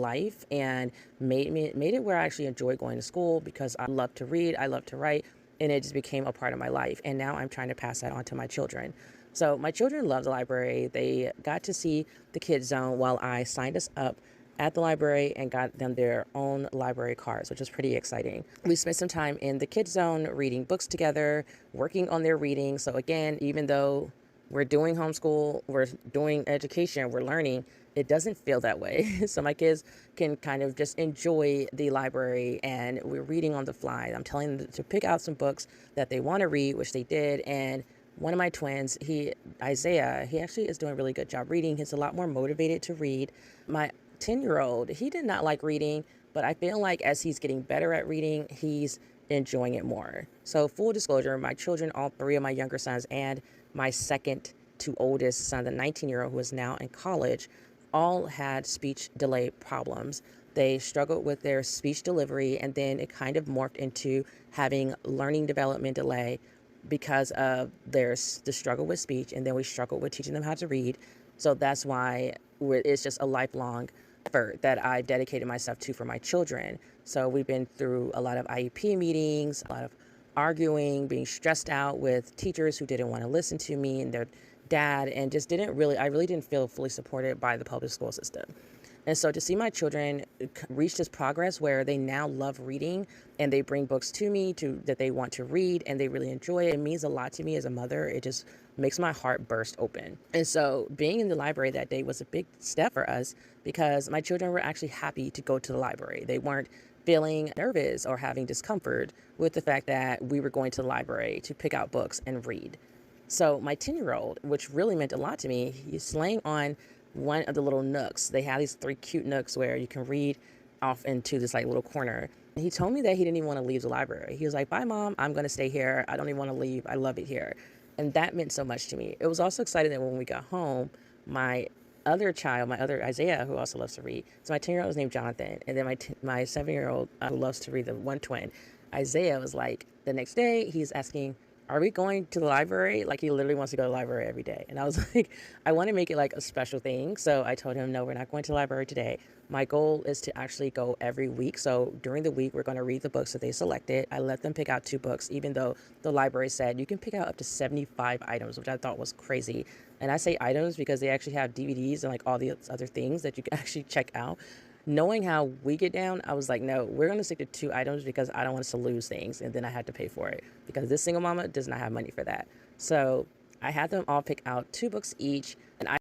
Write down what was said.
life and made it where I actually enjoy going to school because I love to read, I love to write, and it just became a part of my life. And now I'm trying to pass that on to my children. So my children love the library. They got to see the Kids Zone while I signed us up at the library and got them their own library cards, which was pretty exciting. We spent some time in the Kids Zone reading books together, working on their reading. So again, even though we're doing homeschool, we're doing education, we're learning, it doesn't feel that way. So my kids can kind of just enjoy the library and we're reading on the fly. I'm telling them to pick out some books that they want to read, which they did. And one of my twins, Isaiah, he actually is doing a really good job reading. He's a lot more motivated to read. My 10-year-old, he did not like reading, but I feel like as he's getting better at reading, he's enjoying it more. So full disclosure, my children, all three of my younger sons and my second to oldest son, the 19-year-old who is now in college, all had speech delay problems. They struggled with their speech delivery, and then it kind of morphed into having learning development delay because of the struggle with speech, and then we struggled with teaching them how to read. So that's why it's just a lifelong effort that I dedicated myself to for my children. So we've been through a lot of IEP meetings, a lot of arguing, being stressed out with teachers who didn't want to listen to me and their dad, and just I really didn't feel fully supported by the public school system. And so to see my children reach this progress where they now love reading and they bring books to me that they want to read and they really enjoy it, it means a lot to me as a mother. It just makes my heart burst open. And so being in the library that day was a big step for us because my children were actually happy to go to the library. They weren't feeling nervous or having discomfort with the fact that we were going to the library to pick out books and read. So my 10-year-old, which really meant a lot to me, he's laying on one of the little nooks. They have these 3 cute nooks where you can read off into this like little corner. And he told me that he didn't even want to leave the library. He was like, "Bye, Mom. I'm going to stay here. I don't even want to leave. I love it here." And that meant so much to me. It was also exciting that when we got home, my other child, my other Isaiah, who also loves to read. So my 10-year-old was named Jonathan. And then my 7-year-old who loves to read, the one twin, Isaiah, was like, the next day he's asking, "Are we going to the library?" Like he literally wants to go to the library every day. And I was like, I want to make it like a special thing. So I told him, no, we're not going to the library today. My goal is to actually go every week. So during the week, we're going to read the books that they selected. I let them pick out 2 books, even though the library said you can pick out up to 75 items, which I thought was crazy. And I say items because they actually have DVDs and like all the other things that you can actually check out. Knowing how we get down, I was like, no, we're going to stick to 2 items because I don't want us to lose things. And then I had to pay for it because this single mama does not have money for that. So I had them all pick out 2 books each. And I